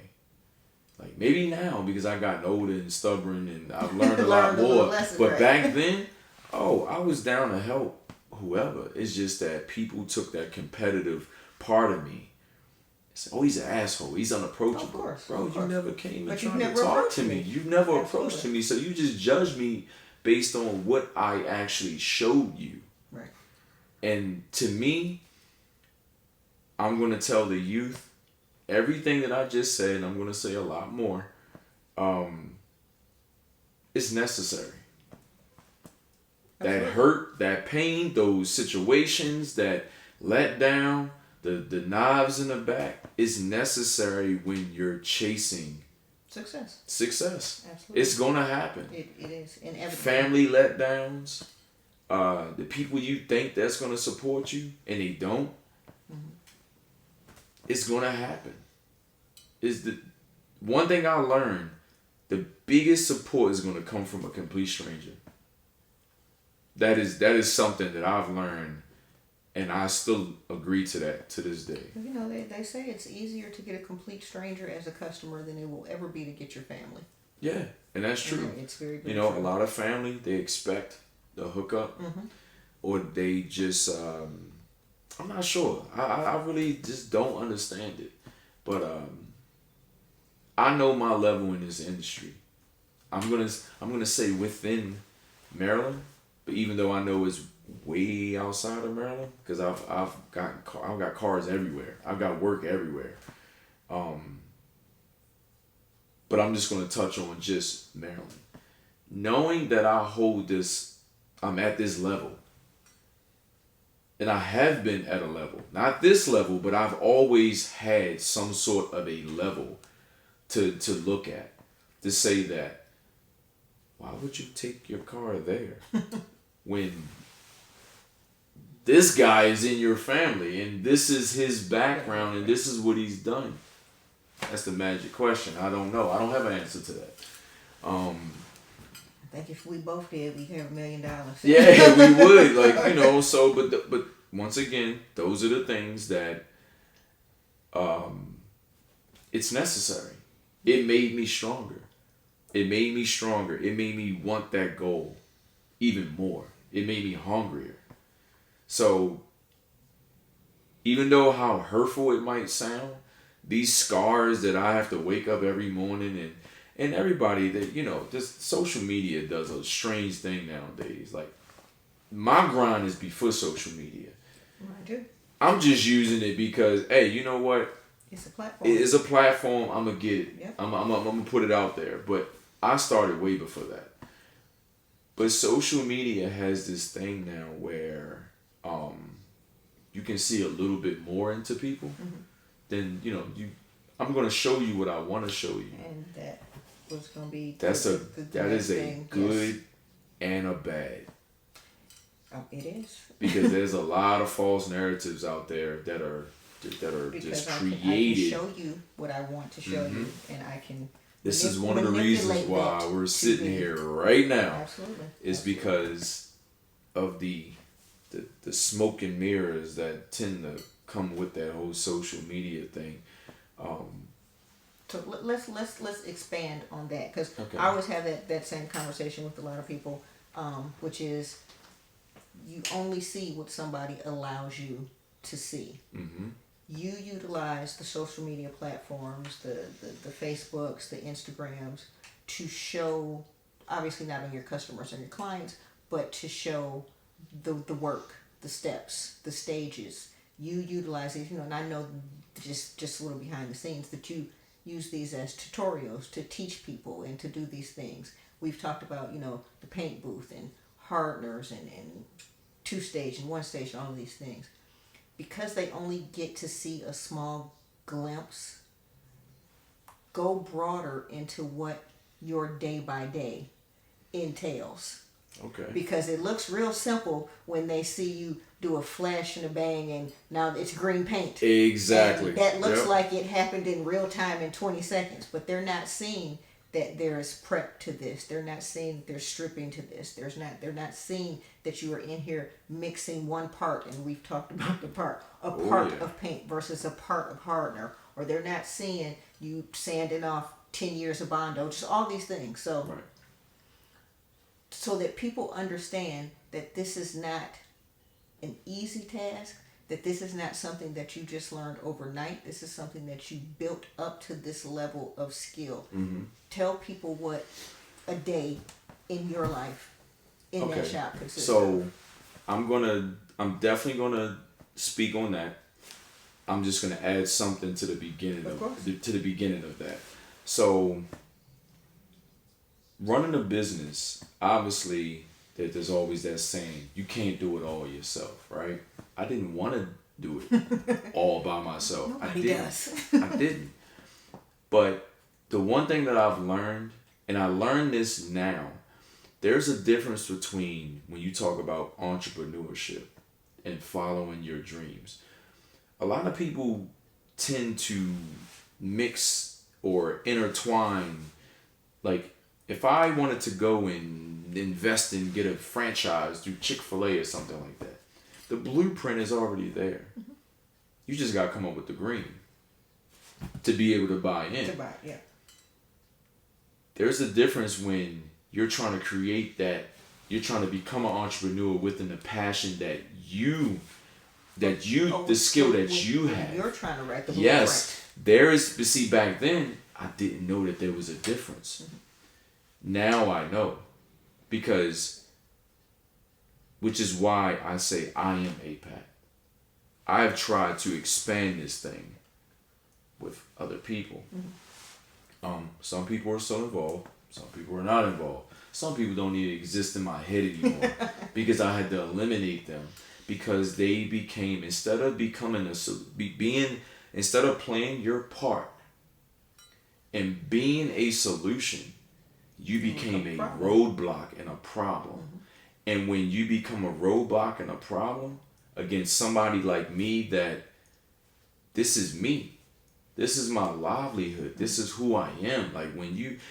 [SPEAKER 3] Like maybe now because I got older and stubborn and I've learned a lot more. But back then, I was down to help whoever. It's just that people took that competitive part of me. Said, he's an asshole. He's unapproachable.
[SPEAKER 2] Of course,
[SPEAKER 3] bro,
[SPEAKER 2] of
[SPEAKER 3] you
[SPEAKER 2] course.
[SPEAKER 3] never came and
[SPEAKER 2] But
[SPEAKER 3] tried to talk to me. You've never approached me. So you just judge me based on what I actually showed you.
[SPEAKER 2] Right.
[SPEAKER 3] And to me, I'm going to tell the youth everything that I just said, and I'm going to say a lot more. It's necessary. That hurt, that pain, those situations, that letdown, the knives in the back is necessary when you're chasing
[SPEAKER 2] success.
[SPEAKER 3] Absolutely. It's going to happen.
[SPEAKER 2] It is inevitable.
[SPEAKER 3] Family letdowns, the people you think that's going to support you and they don't. Mm-hmm. It's going to happen. Is the one thing I learned, the biggest support is going to come from a complete stranger. That is something that I've learned, and I still agree to that to this day.
[SPEAKER 2] You know, they say it's easier to get a complete stranger as a customer than it will ever be to get your family.
[SPEAKER 3] Yeah, and that's true.
[SPEAKER 2] It's very, very
[SPEAKER 3] true. A
[SPEAKER 2] true.
[SPEAKER 3] lot of family, they expect the hookup, or they just, I'm not sure. I really just don't understand it. But I know my level in this industry. I'm gonna say within Maryland. But even though I know it's way outside of Maryland, because I've got cars everywhere, I've got work everywhere. But I'm just going to touch on just Maryland, knowing that I'm at this level, and I have been at a level, not this level, but I've always had some sort of a level to look at, to say that. Why would you take your car there when this guy is in your family and this is his background and this is what he's done? That's the magic question. I don't know. I don't have an answer to that.
[SPEAKER 2] I think if we both did, we'd have $1 million.
[SPEAKER 3] Yeah, we would. So, but once again, those are the things that it's necessary. It made me stronger. It made me want that goal even more. It made me hungrier. So, even though how hurtful it might sound, these scars that I have to wake up every morning and everybody that, just social media does a strange thing nowadays. Like, my grind is before social media.
[SPEAKER 2] I do.
[SPEAKER 3] I'm just using it because, hey, you know what?
[SPEAKER 2] It's a platform.
[SPEAKER 3] It is a platform. I'm going to get it.
[SPEAKER 2] Yep.
[SPEAKER 3] I'm going to put it out there. But I started way before that. But social media has this thing now where you can see a little bit more into people. Then, I'm going to show you what I want to show you.
[SPEAKER 2] And that was going to be
[SPEAKER 3] that is a good and a bad.
[SPEAKER 2] Oh, it is.
[SPEAKER 3] Because there's a lot of false narratives out there that are just created.
[SPEAKER 2] I can show you what I want to show you, and I can.
[SPEAKER 3] This is one of the reasons why we're sitting here right now.
[SPEAKER 2] Absolutely.
[SPEAKER 3] Is because of the smoke and mirrors that tend to come with that whole social media thing.
[SPEAKER 2] So let's expand on that, because I always have that same conversation with a lot of people, which is you only see what somebody allows you to see. You utilize the social media platforms, the Facebooks, the Instagrams, to show, obviously not on your customers and your clients, but to show the work, the steps, the stages. You utilize these, and I know just a little behind the scenes that you use these as tutorials to teach people and to do these things. We've talked about, the paint booth and hardeners and 2-stage and 1-stage, all of these things. Because they only get to see a small glimpse, go broader into what your day by day entails.
[SPEAKER 3] Okay.
[SPEAKER 2] Because it looks real simple when they see you do a flash and a bang and now it's green paint.
[SPEAKER 3] Exactly.
[SPEAKER 2] And that looks
[SPEAKER 3] Yep.
[SPEAKER 2] like it happened in real time in 20 seconds, but they're not seeing that there is prep to this. They're not seeing there's stripping to this. They're not seeing that you are in here mixing one part, and we've talked about the part, a part
[SPEAKER 3] yeah.
[SPEAKER 2] of paint versus a part of hardener, or they're not seeing you sanding off 10 years of Bondo, just all these things. So
[SPEAKER 3] Right.
[SPEAKER 2] so that people understand that this is not an easy task, that this is not something that you just learned overnight. This is something that you built up to this level of skill.
[SPEAKER 3] Mm-hmm.
[SPEAKER 2] Tell people what a day in your life in that shop consists
[SPEAKER 3] So
[SPEAKER 2] of.
[SPEAKER 3] I'm definitely gonna speak on that. I'm just gonna add something to the beginning
[SPEAKER 2] Of course.
[SPEAKER 3] to the beginning of that. So running a business, obviously, there's always that saying, you can't do it all yourself, right? I didn't want to do it all by myself.
[SPEAKER 2] Nobody
[SPEAKER 3] I didn't.
[SPEAKER 2] does.
[SPEAKER 3] I didn't. But the one thing that I've learned, and I learned this now, there's a difference between when you talk about entrepreneurship and following your dreams. A lot of people tend to mix or intertwine, like, if I wanted to go and invest and get a franchise, do Chick-fil-A or something like that, the blueprint is already there.
[SPEAKER 2] Mm-hmm.
[SPEAKER 3] You just got to come up with the green to be able to buy in.
[SPEAKER 2] To buy, yeah.
[SPEAKER 3] There's a difference when you're trying to create that, you're trying to become an entrepreneur within the passion that you, the skill that you have.
[SPEAKER 2] You're trying to write the blueprint.
[SPEAKER 3] Yes, there is, but see, back then, I didn't know that there was a difference.
[SPEAKER 2] Mm-hmm.
[SPEAKER 3] Now I know, because, which is why I say I am APAC. I have tried to expand this thing with other people.
[SPEAKER 2] Mm-hmm.
[SPEAKER 3] Some people are still involved, some people are not involved. Some people don't even exist in my head anymore because I had to eliminate them, because they became, instead of playing your part and being a solution, you became a roadblock and a problem.
[SPEAKER 2] Mm-hmm.
[SPEAKER 3] And when you become a roadblock and a problem against somebody like me, that this is me, this is my livelihood, this is who I am. Like,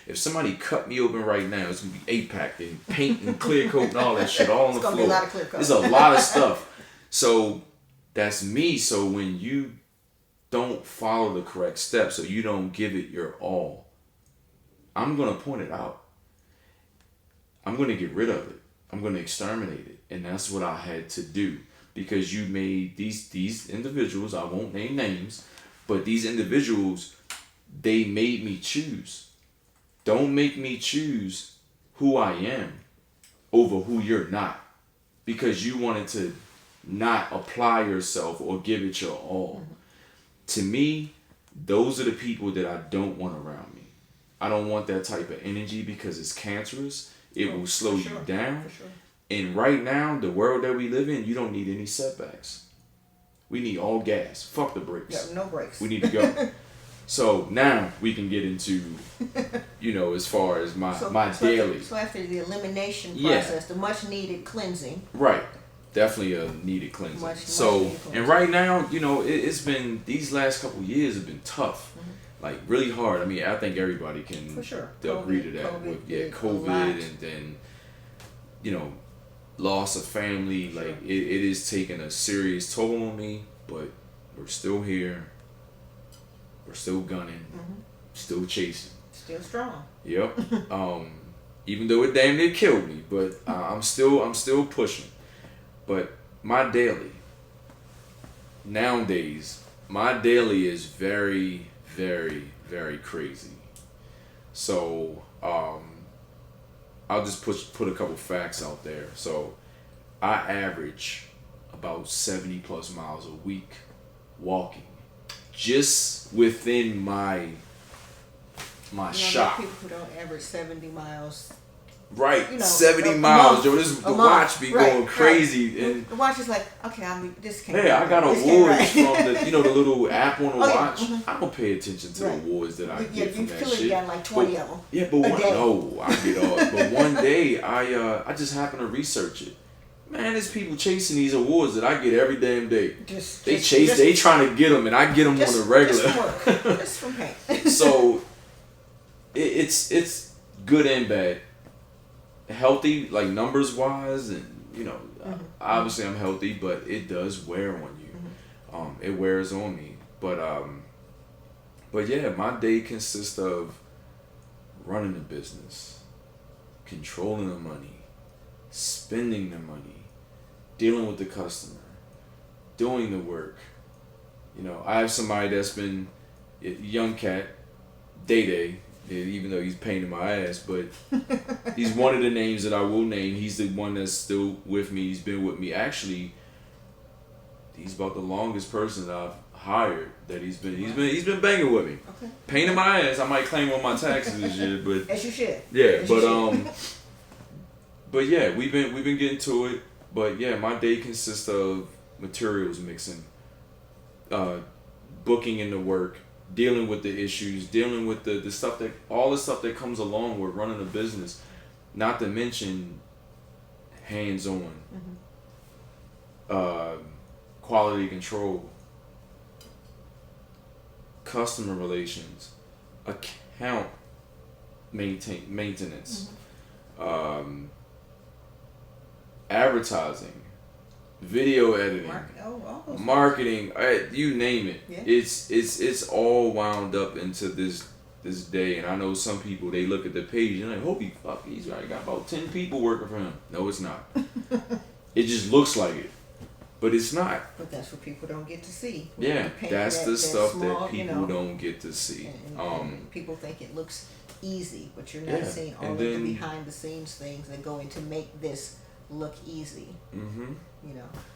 [SPEAKER 3] if somebody cut me open right now, it's gonna be APAC and paint and clear coat and all that shit all on the floor.
[SPEAKER 2] Be a lot of clear coat.
[SPEAKER 3] There's a lot of stuff. So that's me. So when you don't follow the correct steps, or you don't give it your all, I'm going to point it out. I'm going to get rid of it. I'm going to exterminate it. And that's what I had to do, because you made these individuals, I won't name names, but these individuals, they made me choose. Don't make me choose who I am over who you're not, because you wanted to not apply yourself or give it your all. Mm-hmm. To me, those are the people that I don't want around me. I don't want that type of energy, because it's cancerous. It will slow you down.
[SPEAKER 2] For sure.
[SPEAKER 3] And right now, the world that we live in, you don't need any setbacks. We need all gas. Fuck the brakes.
[SPEAKER 2] Yeah, no brakes.
[SPEAKER 3] We need to go. So now we can get into, as far as my daily.
[SPEAKER 2] So after the elimination process, the much needed cleansing.
[SPEAKER 3] Right. Definitely a needed cleansing.
[SPEAKER 2] Much
[SPEAKER 3] so,
[SPEAKER 2] needed cleansing.
[SPEAKER 3] and right now, it's been, these last couple years have been tough. Mm-hmm. Like, really hard. I mean, I think everybody can
[SPEAKER 2] For sure.
[SPEAKER 3] agree to that. COVID and then, loss of family. Sure. Like, it is taking a serious toll on me, but we're still here. We're still gunning. Mm-hmm. Still chasing.
[SPEAKER 2] Still strong.
[SPEAKER 3] Yep. Even though it damn near killed me, but I'm still pushing. But my daily, nowadays, is very, very, very crazy. So, I'll just put a couple facts out there. So, I average about 70 plus miles a week walking, just within my shop.
[SPEAKER 2] People who don't average 70 miles
[SPEAKER 3] Right,
[SPEAKER 2] you know,
[SPEAKER 3] 70
[SPEAKER 2] a
[SPEAKER 3] miles,
[SPEAKER 2] month,
[SPEAKER 3] Joe. This
[SPEAKER 2] a
[SPEAKER 3] the
[SPEAKER 2] month.
[SPEAKER 3] watch be
[SPEAKER 2] Right,
[SPEAKER 3] going crazy, and
[SPEAKER 2] the watch is like, okay, this can't.
[SPEAKER 3] yeah, I got
[SPEAKER 2] this can't
[SPEAKER 3] awards
[SPEAKER 2] right.
[SPEAKER 3] from the little app on the
[SPEAKER 2] Oh, yeah.
[SPEAKER 3] watch. I don't pay attention to the awards that I get from
[SPEAKER 2] you've
[SPEAKER 3] that
[SPEAKER 2] clearly
[SPEAKER 3] shit.
[SPEAKER 2] got like 20 of them.
[SPEAKER 3] Yeah, but I get off. But one day I just happened to research it. Man, there's people chasing these awards that I get every damn day. They trying to get them, and I get them on the regular.
[SPEAKER 2] Just from work. Just from pain.
[SPEAKER 3] So it's good and bad. Healthy, like numbers wise, and obviously I'm healthy, but it does wear on you. It wears on me. But yeah, my day consists of running the business, controlling the money, spending the money, dealing with the customer, doing the work. I have somebody that's been a young cat, Day, even though he's a pain in my ass, but he's one of the names that I will name. He's the one that's still with me. He's been with me. Actually, he's about the longest person that I've hired that he's been banging with me.
[SPEAKER 2] Okay.
[SPEAKER 3] Pain in my ass. I might claim on my taxes this year, but
[SPEAKER 2] as you should.
[SPEAKER 3] Yeah, but yeah, we've been getting to it. But yeah, my day consists of materials mixing, booking in the work, dealing with the issues, dealing with the stuff all the stuff that comes along with running a business, not to mention hands-on, quality control, customer relations, account maintenance, advertising, video editing, marketing, you name it.
[SPEAKER 2] Yeah.
[SPEAKER 3] It's all wound up into this day. And I know some people, they look at the page and they're like, holy fuck, he's got about 10 people working for him. No, it's not. It just looks like it, but it's not.
[SPEAKER 2] But that's what people don't get to see.
[SPEAKER 3] Yeah, that's the stuff
[SPEAKER 2] small,
[SPEAKER 3] that people don't get to see.
[SPEAKER 2] And people think it looks easy, but you're not seeing all of the behind the scenes things that go into make this look easy.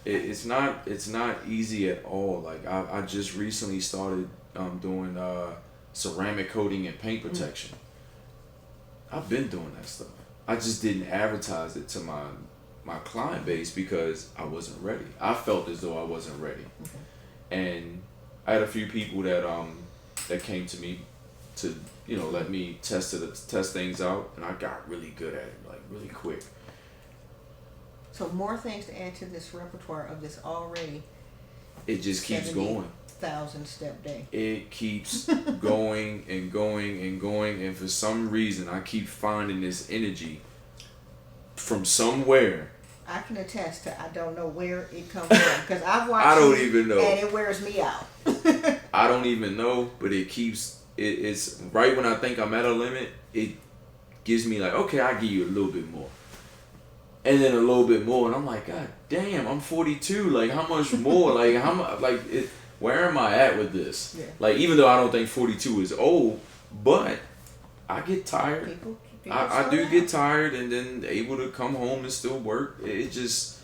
[SPEAKER 2] It's not easy at all. Like I just recently started doing ceramic coating and paint protection. I've been doing that stuff. I just didn't advertise it to my client base because I wasn't ready. I felt as though I wasn't ready. And I had a few people that came to me to let me test things out, and I got really good at it, like really quick. So more things to add to this repertoire of this already.
[SPEAKER 3] It just keeps going.
[SPEAKER 2] 1,000-step day.
[SPEAKER 3] It keeps going and going and going, and for some reason I keep finding this energy from somewhere.
[SPEAKER 2] I can attest to I don't know where it comes from because I've watched.
[SPEAKER 3] I don't even know,
[SPEAKER 2] and it wears me out.
[SPEAKER 3] I don't even know, but it keeps. It's right when I think I'm at a limit. It gives me like, okay, I'll give you a little bit more. And then a little bit more, and I'm like, God damn, I'm 42. Like, how much more? Like, where am I at with this?
[SPEAKER 2] Yeah.
[SPEAKER 3] Like, even though I don't think 42 is old, but I get tired.
[SPEAKER 2] People
[SPEAKER 3] I do get tired, and then able to come home and still work. It's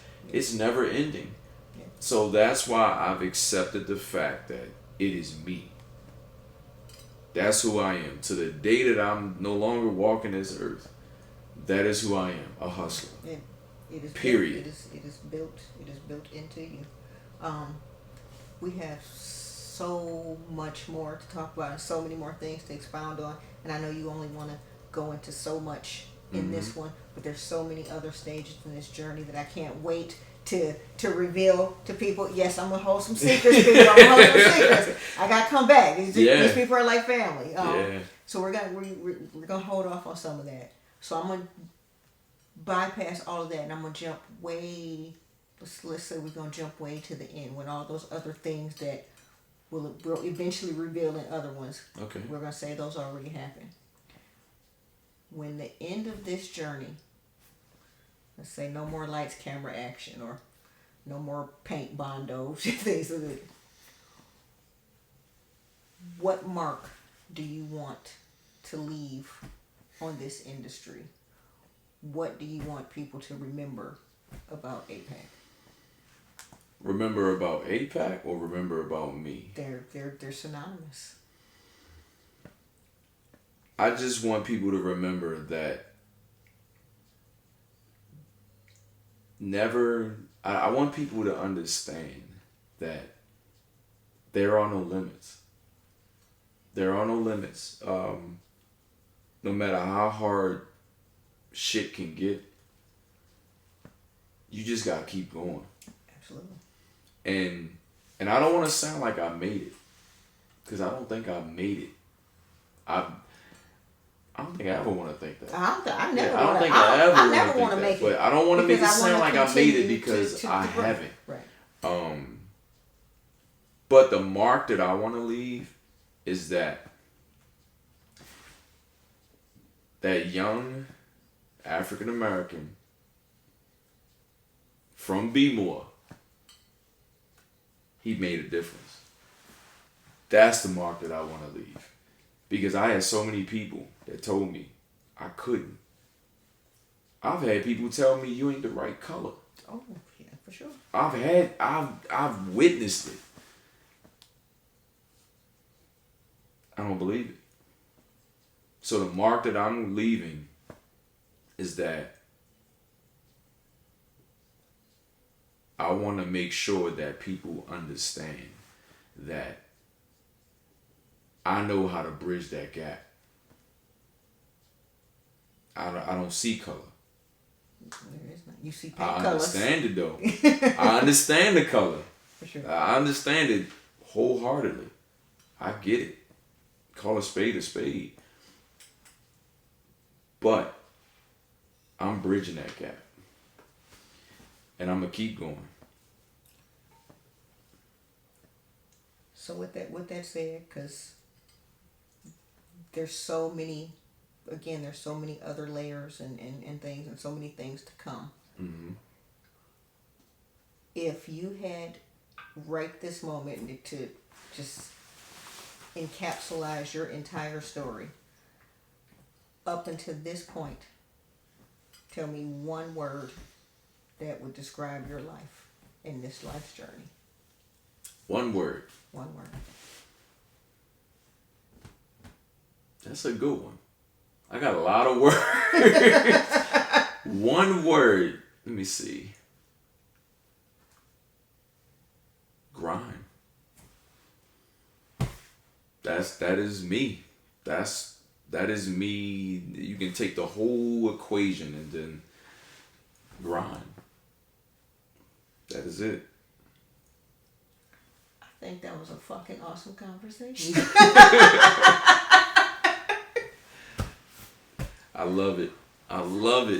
[SPEAKER 3] never ending.
[SPEAKER 2] Yeah.
[SPEAKER 3] So that's why I've accepted the fact that it is me. That's who I am. To the day that I'm no longer walking this earth, that is who I am, a hustler.
[SPEAKER 2] It is
[SPEAKER 3] period.
[SPEAKER 2] It is built into you. We have so much more to talk about and so many more things to expound on. And I know you only want to go into so much in this one, but there's so many other stages in this journey that I can't wait to reveal to people. Yes, I'm gonna hold some secrets, people. I'm gonna hold some secrets. I gotta come back. These people are like family. So we're gonna hold off on some of that. So I'm gonna bypass all of that, and I'm gonna jump way. Let's say we're gonna jump way to the end when all those other things that will eventually reveal in other ones.
[SPEAKER 3] Okay.
[SPEAKER 2] We're gonna say those already happened. When the end of this journey, let's say no more lights, camera, action, or no more paint bondos, things like that. What mark do you want to leave on this industry? What do you want people to remember about APAC?
[SPEAKER 3] Remember about APAC or remember about me?
[SPEAKER 2] They're synonymous.
[SPEAKER 3] I just want people to remember that never. I want people to understand that there are no limits. There are no limits. No matter how hard shit can get, you just gotta keep going.
[SPEAKER 2] Absolutely.
[SPEAKER 3] And I don't want to sound like I made it, because I don't think I made it. I don't think I ever want to think that.
[SPEAKER 2] I never want to make it.
[SPEAKER 3] But I don't want to make it sound like I made it because I
[SPEAKER 2] grow.
[SPEAKER 3] haven't.
[SPEAKER 2] Right.
[SPEAKER 3] But the mark that I want to leave is that young African American from B-More, he made a difference. That's the mark that I want to leave. Because I had so many people that told me I couldn't. I've had people tell me you ain't the right color.
[SPEAKER 2] Oh, yeah, for sure.
[SPEAKER 3] I've witnessed it. I don't believe it. So the mark that I'm leaving is that I want to make sure that people understand that I know how to bridge that gap. I don't see color.
[SPEAKER 2] There is not. You see paint
[SPEAKER 3] I
[SPEAKER 2] colors.
[SPEAKER 3] understand it though. I understand the color.
[SPEAKER 2] For sure.
[SPEAKER 3] I understand it wholeheartedly. I get it. Call a spade a spade. But I'm bridging that gap. And I'm going to keep going.
[SPEAKER 2] So with that said, because there's so many other layers and things and so many things to come.
[SPEAKER 3] Mm-hmm.
[SPEAKER 2] If you had right this moment to just encapsulate your entire story up until this point, tell me one word that would describe your life in this life's journey.
[SPEAKER 3] One word.
[SPEAKER 2] One word.
[SPEAKER 3] That's a good one. I got a lot of words. One word. Let me see. Grind. That is me. That is me. You can take the whole equation and then grind. That is it.
[SPEAKER 2] I think that was a fucking awesome conversation.
[SPEAKER 3] I love it. I love it.